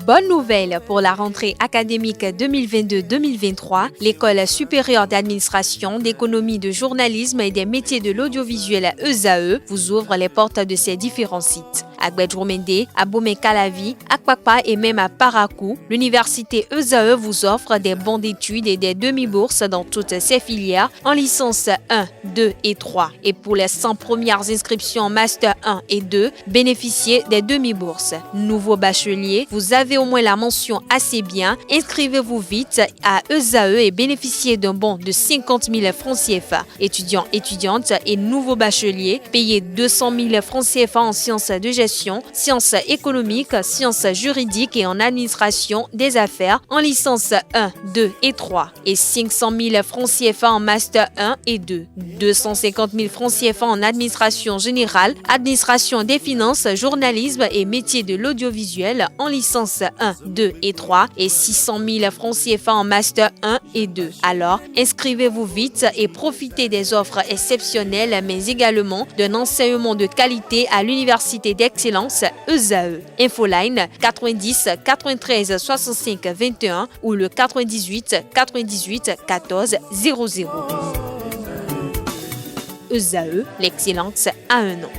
Bonne nouvelle pour la rentrée académique 2022-2023, l'École supérieure d'administration, d'économie, de journalisme et des métiers de l'audiovisuel ESAE vous ouvre les portes de ses différents sites. À Gbedjomende, à Bomé-Calavi, à Kpakpa et même à Parakou, l'université ESAE vous offre des bons d'études et des demi-bourses dans toutes ses filières en licence 1, 2 et 3. Et pour les 100 premières inscriptions en master 1 et 2, bénéficiez des demi-bourses. Nouveau bachelier, vous avez au moins la mention assez bien. Inscrivez-vous vite à ESAE et bénéficiez d'un bon de 50 000 francs CFA. Étudiants, étudiantes et nouveaux bacheliers, payez 200 000 francs CFA en sciences de gestion, sciences économiques, sciences juridiques et en administration des affaires en licence 1, 2 et 3 et 500 000 francs CFA en master 1 et 2, 250 000 francs CFA en administration générale, administration des finances, journalisme et métiers de l'audiovisuel en licence 1, 2 et 3 et 600 000 francs CFA en master 1 et 2. Alors, inscrivez-vous vite et profitez des offres exceptionnelles mais également d'un enseignement de qualité à l'université d'excellence ESAE. Infoline 90 93 65 21 ou le 98 98 14 00. ESAE, l'excellence à un nom.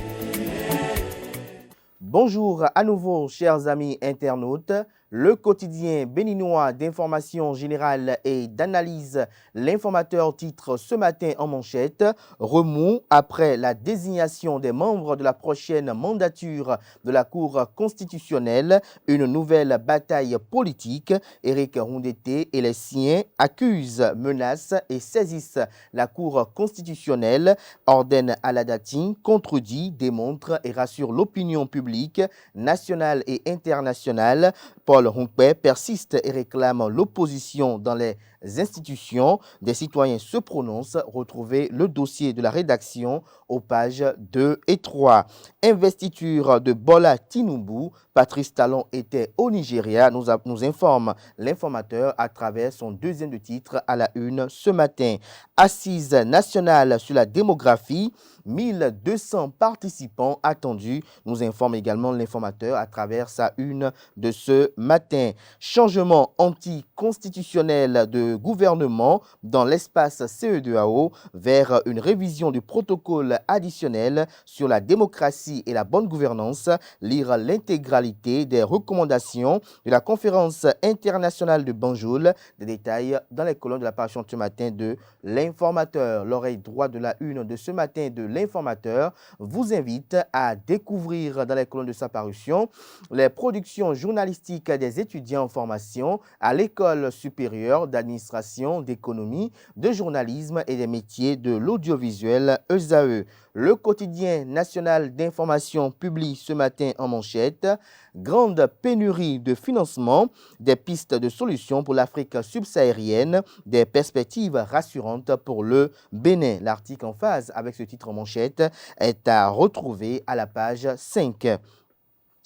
Bonjour à nouveau, chers amis internautes. Le quotidien béninois d'information générale et d'analyse, l'informateur titre ce matin en manchette « Remous après la désignation des membres de la prochaine mandature de la Cour constitutionnelle, une nouvelle bataille politique. Éric Rondeté et les siens accusent, menacent et saisissent la Cour constitutionnelle, ordonnent à la Datine, contredit, démontre et rassure l'opinion publique nationale et internationale. Paul Rompé persiste et réclame l'opposition dans les institutions. Des citoyens se prononcent. Retrouvez le dossier de la rédaction aux pages 2 et 3. Investiture de Bola Tinubu. Patrice Talon était au Nigeria, nous informe l'informateur à travers son deuxième de titre à la une ce matin. Assise nationale sur la démographie, 1200 participants attendus, nous informe également l'informateur à travers sa une de ce matin. Changement anticonstitutionnel de gouvernement dans l'espace CE2AO vers une révision du protocole additionnel sur la démocratie et la bonne gouvernance. Lire l'intégralité des recommandations de la conférence internationale de Banjul. Des détails dans les colonnes de la parution ce matin de l'informateur. L'oreille droite de la une de ce matin de l'informateur vous invite à découvrir dans les colonnes de sa parution les productions journalistiques des étudiants en formation à l'école supérieure d'administration, d'économie, de journalisme et des métiers de l'audiovisuel ESAE. Le quotidien national d'information publie ce matin en manchette « Grande pénurie de financement, des pistes de solutions pour l'Afrique subsaharienne, des perspectives rassurantes pour le Bénin ». L'article en phase avec ce titre en manchette est à retrouver à la page 5.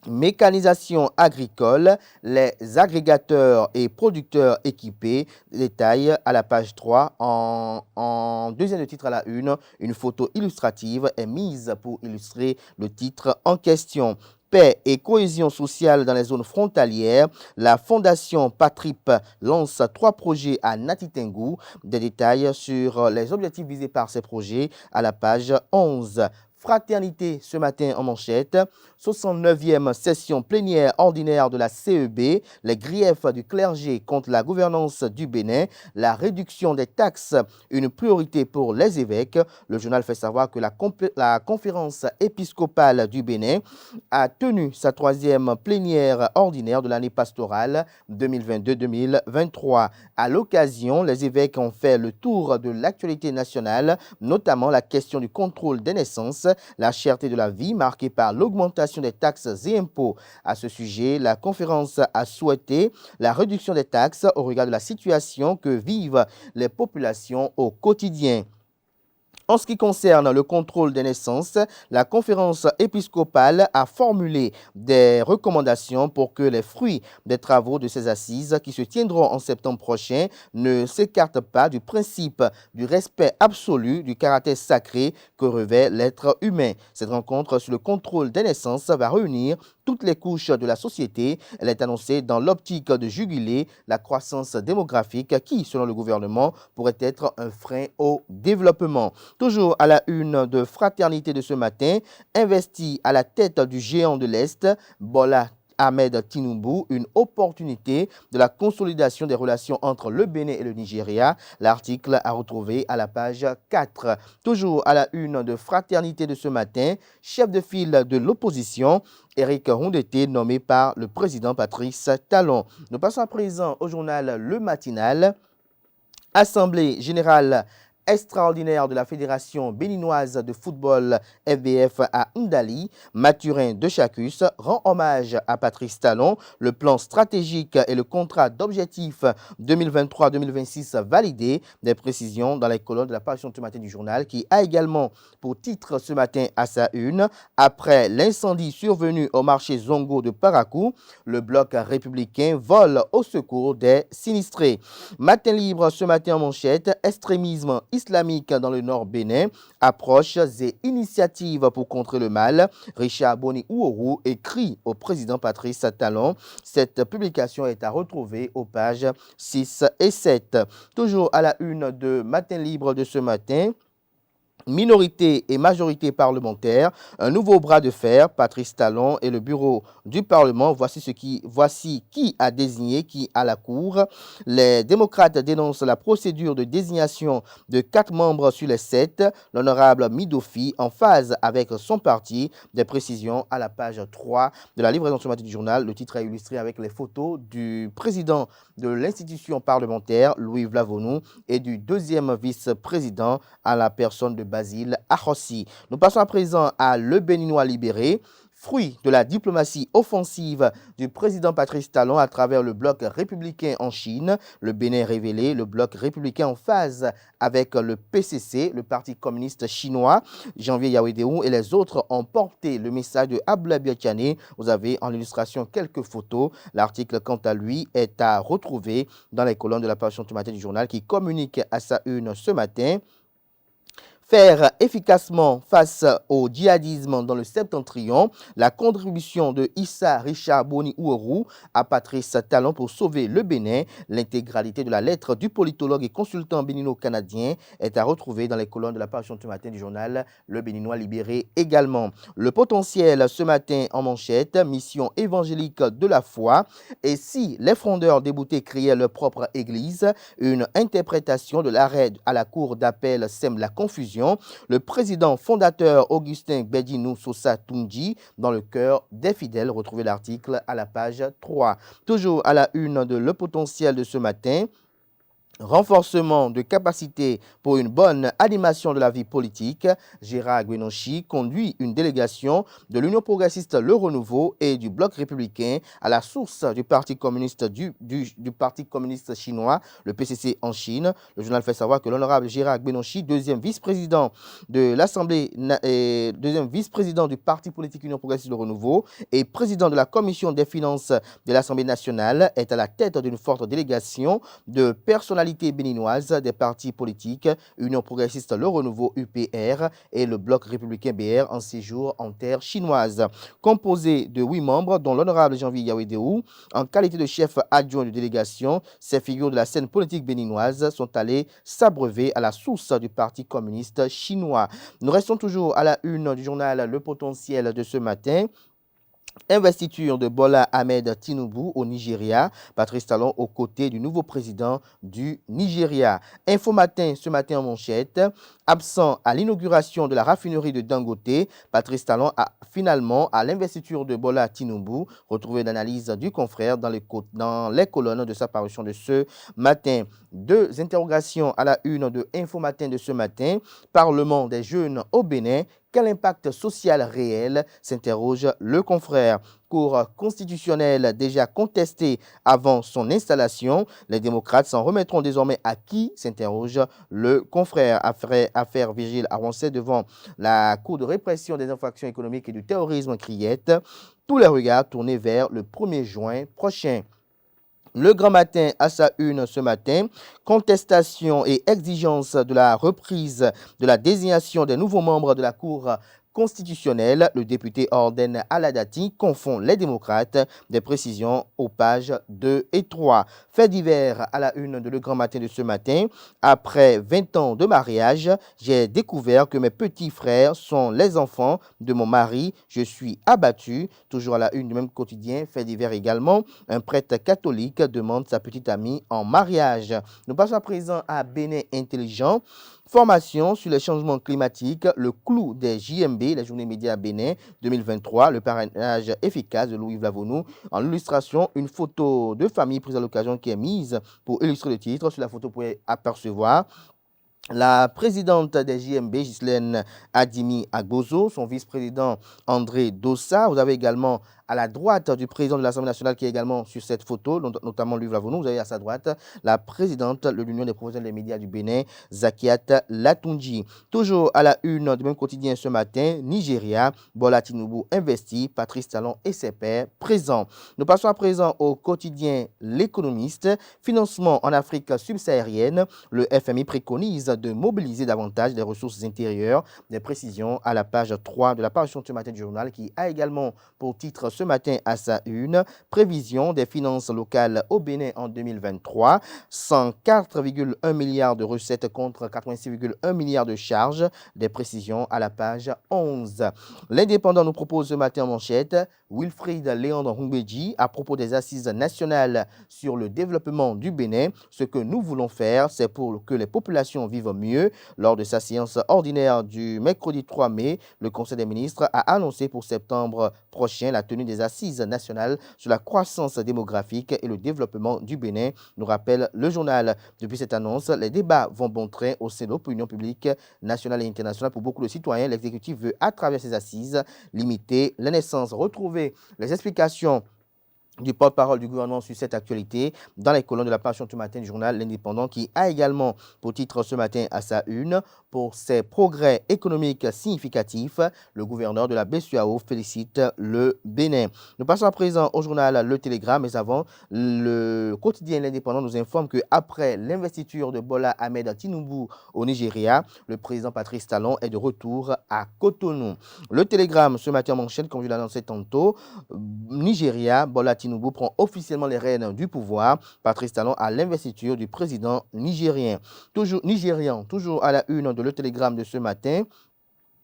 Mécanisation agricole, les agrégateurs et producteurs équipés, détail à la page 3 en deuxième de titre à la une photo illustrative est mise pour illustrer le titre en question. Paix et cohésion sociale dans les zones frontalières, la Fondation Patrip lance 3 projets à Natitengu. Des détails sur les objectifs visés par ces projets à la page 11. Fraternité ce matin en manchette, 69e session plénière ordinaire de la CEB, les griefs du clergé contre la gouvernance du Bénin, la réduction des taxes, une priorité pour les évêques. Le journal fait savoir que la conférence épiscopale du Bénin a tenu sa 3e plénière ordinaire de l'année pastorale 2022-2023. À l'occasion, les évêques ont fait le tour de l'actualité nationale, notamment la question du contrôle des naissances, la cherté de la vie marquée par l'augmentation des taxes et impôts. À ce sujet, la conférence a souhaité la réduction des taxes au regard de la situation que vivent les populations au quotidien. En ce qui concerne le contrôle des naissances, la conférence épiscopale a formulé des recommandations pour que les fruits des travaux de ces assises qui se tiendront en septembre prochain ne s'écartent pas du principe du respect absolu du caractère sacré que revêt l'être humain. Cette rencontre sur le contrôle des naissances va réunir toutes les couches de la société. Elle est annoncée dans l'optique de juguler la croissance démographique qui, selon le gouvernement, pourrait être un frein au développement. Toujours à la une de Fraternité de ce matin, investi à la tête du géant de l'Est, Bola Ahmed Tinubu, une opportunité de la consolidation des relations entre le Bénin et le Nigeria. L'article à retrouver à la page 4. Toujours à la une de Fraternité de ce matin, chef de file de l'opposition, Éric Rondeté, nommé par le président Patrice Talon. Nous passons à présent au journal Le Matinal. Assemblée générale extraordinaire de la Fédération béninoise de football FBF à Ndali, Mathurin de Chacus rend hommage à Patrice Talon. Le plan stratégique et le contrat d'objectifs 2023-2026 validé. Des précisions dans les colonnes de la page ce matin du journal qui a également pour titre ce matin à sa une. Après l'incendie survenu au marché Zongo de Parakou, le bloc républicain vole au secours des sinistrés. Matin libre ce matin en manchette, extrémisme islamique dans le nord Bénin, approches et initiatives pour contrer le mal. Richard Boni Ouourou écrit au président Patrice Talon. Cette publication est à retrouver aux pages 6 et 7. Toujours à la une de Matin libre de ce matin. Minorité et majorité parlementaire, un nouveau bras de fer, Patrice Talon et le bureau du Parlement. Voici qui a désigné qui à la Cour. Les démocrates dénoncent la procédure de désignation de 4 membres sur les 7. L'honorable Midofi en phase avec son parti. Des précisions à la page 3 de la livraison ce matin du journal. Le titre est illustré avec les photos du président de l'institution parlementaire, Louis Vlavonou, et du deuxième vice-président à la personne de Basile Ahossi. Nous passons à présent à Le Béninois libéré. Fruit de la diplomatie offensive du président Patrice Talon à travers le bloc républicain en Chine, le Bénin révélé, le bloc républicain en phase avec le PCC, le Parti communiste chinois, Janvier Yawedéou et les autres ont porté le message de Abdoulaye Biachane. Vous avez en illustration quelques photos. L'article, quant à lui, est à retrouver dans les colonnes de la page ce matin du journal qui communique à sa une ce matin. Faire efficacement face au djihadisme dans le septentrion, la contribution de Issa Richard Boni Ouourou à Patrice Talon pour sauver le Bénin. L'intégralité de la lettre du politologue et consultant bénino-canadien est à retrouver dans les colonnes de la page ce matin du journal Le Béninois libéré également. Le potentiel ce matin en manchette, mission évangélique de la foi. Et si les frondeurs déboutés créaient leur propre église, une interprétation de l'arrêt à la cour d'appel sème la confusion. Le président fondateur Augustin Bedinou Sosa Tunji dans le cœur des fidèles. Retrouvez l'article à la page 3. Toujours à la une de Le Potentiel de ce matin. Renforcement de capacité pour une bonne animation de la vie politique. Gérard Gwenonchi conduit une délégation de l'Union progressiste Le Renouveau et du Bloc républicain à la source du Parti communiste du Parti communiste chinois, le PCC en Chine. Le journal fait savoir que l'honorable Gérard Gwenonchi, deuxième vice-président de l'Assemblée, deuxième vice-président du Parti politique Union progressiste Le Renouveau et président de la Commission des finances de l'Assemblée nationale, est à la tête d'une forte délégation de personnalités béninoise des partis politiques Union progressiste Le Renouveau UPR et le Bloc républicain BR en séjour en terre chinoise. Composé de 8 membres dont l'honorable Janvier Yawedéou, en qualité de chef adjoint de délégation, ces figures de la scène politique béninoise sont allées s'abreuver à la source du Parti communiste chinois. Nous restons toujours à la une du journal Le Potentiel de ce matin. Investiture de Bola Ahmed Tinubu au Nigeria. Patrice Talon aux côtés du nouveau président du Nigeria. Info Matin ce matin en manchette. Absent à l'inauguration de la raffinerie de Dangote, Patrice Talon a finalement à l'investiture de Bola Tinubu. Retrouvé l'analyse du confrère dans les colonnes de sa parution de ce matin. 2 interrogations à la une de Info Matin de ce matin. Parlement des jeunes au Bénin. Quel impact social réel, s'interroge le confrère. Cour constitutionnelle déjà contestée avant son installation. Les démocrates s'en remettront désormais à qui, s'interroge le confrère. Affaire Virgile avancée devant la Cour de répression des infractions économiques et du terrorisme Criette. Tous les regards tournés vers le 1er juin prochain. Le Grand Matin à sa une ce matin, contestation et exigence de la reprise de la désignation des nouveaux membres de la Cour constitutionnelle. Le député Orden Aladati confond les démocrates. Des précisions aux pages 2 et 3. Fait divers à la une de Le Grand Matin de ce matin. Après 20 ans de mariage, j'ai découvert que mes petits frères sont les enfants de mon mari. Je suis abattu. Toujours à la une du même quotidien. Fait divers également. Un prêtre catholique demande sa petite amie en mariage. Nous passons à présent à Bénin Intelligent. Formation sur les changements climatiques, le clou des JMB, les journées médias à Bénin 2023, le parrainage efficace de Louis Vlavonou. En illustration, une photo de famille prise à l'occasion qui est mise pour illustrer le titre. Sur la photo, vous pouvez apercevoir la présidente des JMB, Ghislaine Adimi Agbozo, son vice-président André Dossa. Vous avez également à la droite du président de l'Assemblée nationale qui est également sur cette photo, notamment Louis Vlavonou. Vous avez à sa droite la présidente de l'Union des professionnels des médias du Bénin, Zakiat Latunji. Toujours à la une du même quotidien ce matin, Nigeria, Bola Tinubu investi, Patrice Talon et ses pairs présents. Nous passons à présent au quotidien L'Économiste. Financement en Afrique subsaharienne, le FMI préconise de mobiliser davantage des ressources intérieures. Des précisions à la page 3 de la parution de ce matin du journal qui a également pour titre ce matin à sa une, prévision des finances locales au Bénin en 2023, 104,1 milliards de recettes contre 86,1 milliards de charges. Des précisions à la page 11. L'Indépendant nous propose ce matin en manchette, Wilfried Léandre Humbeji à propos des assises nationales sur le développement du Bénin. Ce que nous voulons faire, c'est pour que les populations vivent mieux. Lors de sa séance ordinaire du mercredi 3 mai, le Conseil des ministres a annoncé pour septembre prochain la tenue des assises nationales sur la croissance démographique et le développement du Bénin, nous rappelle le journal. Depuis cette annonce, les débats vont bon train au sein de l'opinion publique nationale et internationale. Pour beaucoup de citoyens, l'exécutif veut, à travers ces assises, limiter les naissances. Retrouver les explications du porte-parole du gouvernement sur cette actualité dans les colonnes de la parution du matin du journal L'Indépendant qui a également pour titre ce matin à sa une, pour ses progrès économiques significatifs, le gouverneur de la BCEAO félicite le Bénin. Nous passons à présent au journal Le Télégramme, mais avant, le quotidien L'Indépendant nous informe qu'après l'investiture de Bola Ahmed Tinubu au Nigeria, le président Patrice Talon est de retour à Cotonou. Le Télégramme ce matin manchette, comme je l'annonçais tantôt, Nigeria, Bola Tinubu prend officiellement les rênes du pouvoir. Patrice Talon à l'investiture du président nigérien. Toujours à la une de Le Télégramme de ce matin.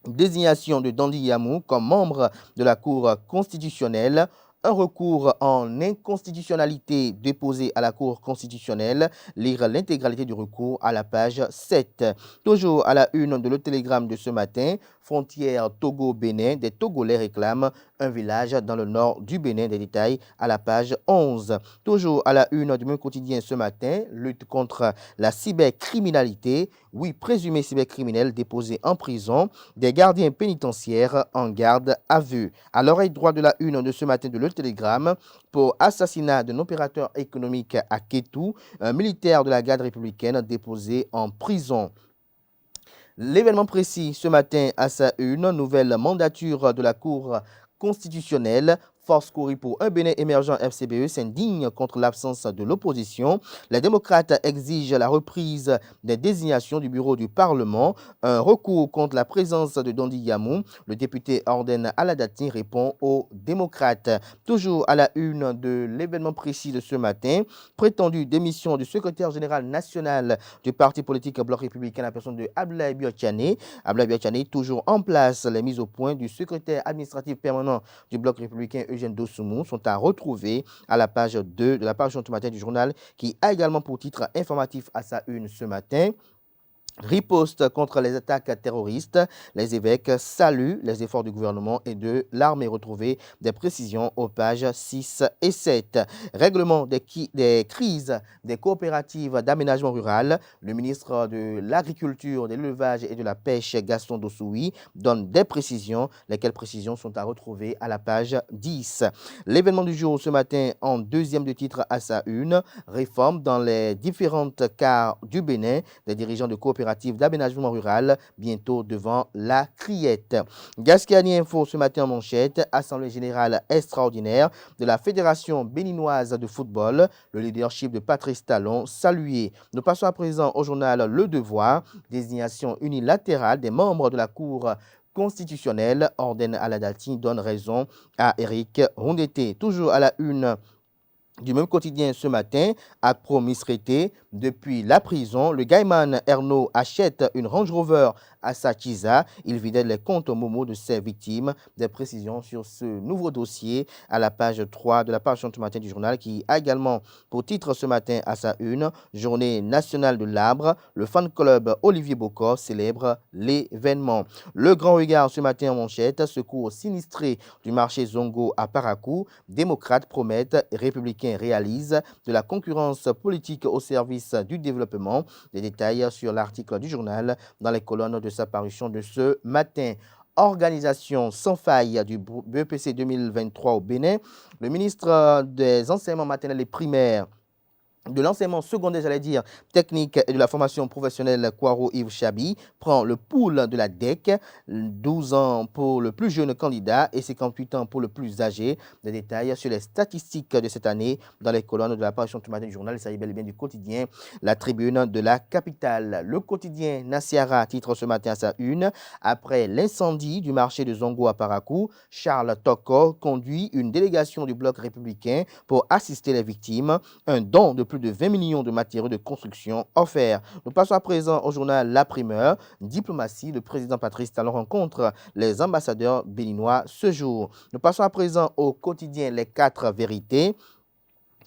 Désignation de Dandi Yamou comme membre de la Cour constitutionnelle. Un recours en inconstitutionnalité déposé à la Cour constitutionnelle. Lire l'intégralité du recours à la page 7. Toujours à la une de Le Télégramme de ce matin, frontière Togo-Bénin, des Togolais réclament un village dans le nord du Bénin. Des détails à la page 11. Toujours à la une du même quotidien ce matin, lutte contre la cybercriminalité. Oui, présumé cybercriminel déposé en prison. Des gardiens pénitentiaires en garde à vue. À l'oreille droite de la une de ce matin de Le Télégramme, pour assassinat d'un opérateur économique à Kétou, un militaire de la garde républicaine déposé en prison. L'événement précis ce matin à sa une, nouvelle mandature de la Cour constitutionnelle. Force Kouri pour un Bénin émergent FCBE s'indigne contre l'absence de l'opposition. Les démocrates exigent la reprise des désignations du bureau du Parlement. Un recours contre la présence de Dandi Yamou. Le député Orden Aladati répond aux démocrates. Toujours à la une de l'événement précis de ce matin, prétendue démission du secrétaire général national du parti politique Bloc républicain, la personne de Abdoulaye Biotchane. Abdoulaye Biotchane toujours en place. Les mises au point du secrétaire administratif permanent du Bloc républicain Eugène Dossoumou sont à retrouver à la page 2 de la page du matin du journal qui a également pour titre informatif à sa une ce matin. Riposte contre les attaques terroristes. Les évêques saluent les efforts du gouvernement et de l'armée. Retrouvées des précisions aux pages 6 et 7. Règlement des crises des coopératives d'aménagement rural. Le ministre de l'Agriculture, de l'Élevage et de la Pêche, Gaston Dossoui, donne des précisions. Lesquelles précisions sont à retrouver à la page 10. L'événement du jour ce matin en deuxième de titre à sa une. Réforme dans les différentes cares du Bénin. Des dirigeants de coopératives d'aménagement rural, bientôt devant la criette. Gascani Info ce matin en manchette, Assemblée générale extraordinaire de la Fédération béninoise de football, le leadership de Patrice Talon salué. Nous passons à présent au journal Le Devoir, désignation unilatérale des membres de la Cour constitutionnel ordonne à la Dati donne raison à Eric Rondeté. Toujours à la une du même quotidien ce matin, à promisérité, depuis la prison, le Gaiman Ernaud achète une Range Rover à Sachiza. Il vidait les comptes au Momo de ses victimes. Des précisions sur ce nouveau dossier à la page 3 de la page ce matin du journal qui a également pour titre ce matin à sa une, Journée nationale de l'arbre. Le fan club Olivier Bocor célèbre l'événement. Le grand regard ce matin en manchette, secours sinistré du marché Zongo à Parakou. Démocrates promettent, républicains réalisent de la concurrence politique au service du développement. Des détails sur l'article du journal dans les colonnes de sa parution de ce matin. Organisation sans faille du BEPC 2023 au Bénin. Le ministre des enseignements maternels et primaires, de l'enseignement secondaire, technique et de la formation professionnelle Kwaro Yves Chabi prend le pool de la DEC, 12 ans pour le plus jeune candidat et 58 ans pour le plus âgé. Des détails sur les statistiques de cette année dans les colonnes de la parution du matin du journal. Il s'agit bel et bien du quotidien La Tribune de la capitale. Le quotidien Nasiara titre ce matin à sa une. Après l'incendie du marché de Zongo à Parakou, Charles Toko conduit une délégation du bloc républicain pour assister les victimes. Un don de plus de 20 millions de matériaux de construction offerts. Nous passons à présent au journal La Primeur. Diplomatie, le président Patrice Talon rencontre les ambassadeurs béninois ce jour. Nous passons à présent au quotidien Les 4 vérités.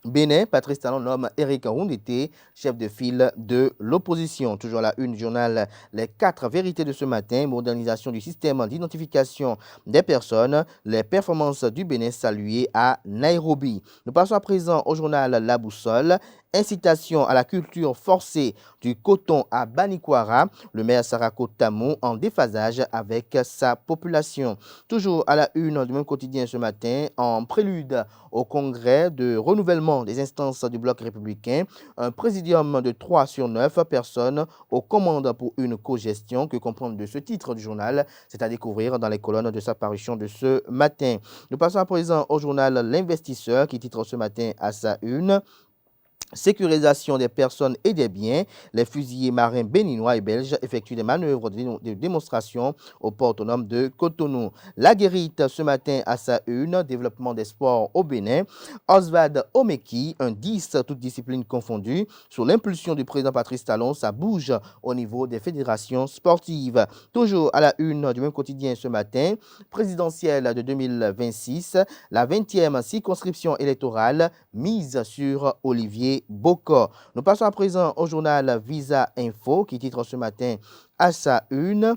Bénin, Patrice Talon nomme Eric Rondeté, chef de file de l'opposition. Toujours à la une du journal Les 4 vérités de ce matin, modernisation du système d'identification des personnes, les performances du Bénin saluées à Nairobi. Nous passons à présent au journal La Boussole. Incitation à la culture forcée du coton à Banikwara, le maire Sarako Tamou en déphasage avec sa population. Toujours à la une du même quotidien ce matin, en prélude au congrès de renouvellement des instances du bloc républicain, un présidium de 3 sur 9 personnes aux commandes pour une co-gestion que comprendre de ce titre du journal, c'est à découvrir dans les colonnes de sa parution de ce matin. Nous passons à présent au journal L'Investisseur qui titre ce matin à sa une. Sécurisation des personnes et des biens. Les fusiliers marins béninois et belges effectuent des manœuvres de démonstration au port autonome de Cotonou. La Guérite ce matin à sa une, développement des sports au Bénin. Oswald Omeki, un 10, toutes disciplines confondues. Sous l'impulsion du président Patrice Talon, ça bouge au niveau des fédérations sportives. Toujours à la une du même quotidien ce matin, présidentielle de 2026, la 20e circonscription électorale mise sur Olivier Bocor. Nous passons à présent au journal Visa Info qui titre ce matin à sa une.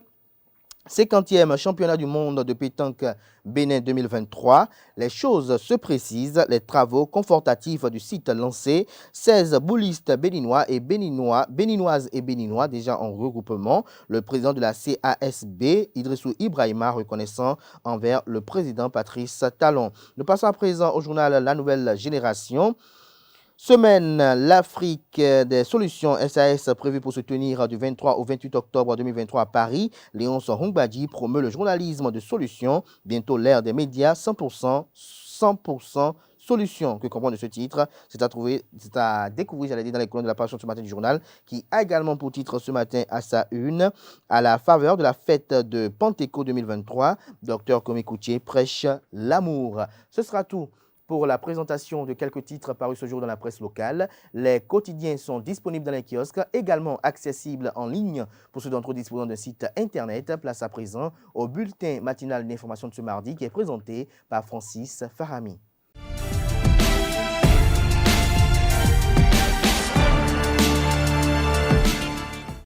50e championnat du monde de pétanque Bénin 2023. Les choses se précisent. Les travaux confortatifs du site lancés. 16 boulistes béninois et béninoises et béninois déjà en regroupement. Le président de la CASB, Idrissou Ibrahima, reconnaissant envers le président Patrice Talon. Nous passons à présent au journal La Nouvelle Génération. Semaine l'Afrique des solutions SAS prévue pour se tenir du 23 au 28 octobre 2023 à Paris. Léonce Hongbadji promeut le journalisme de solutions. Bientôt l'ère des médias 100% solutions. Que comprendre de ce titre? C'est à découvrir, dans les colonnes de la page ce matin du journal qui a également pour titre ce matin à sa une. À la faveur de la fête de Pentecôte 2023, Dr Komi Koutié prêche l'amour. Ce sera tout pour la présentation de quelques titres parus ce jour dans la presse locale. Les quotidiens sont disponibles dans les kiosques, également accessibles en ligne pour ceux d'entre eux disposant d'un site internet. Place à présent au bulletin matinal d'information de ce mardi qui est présenté par Francis Farami.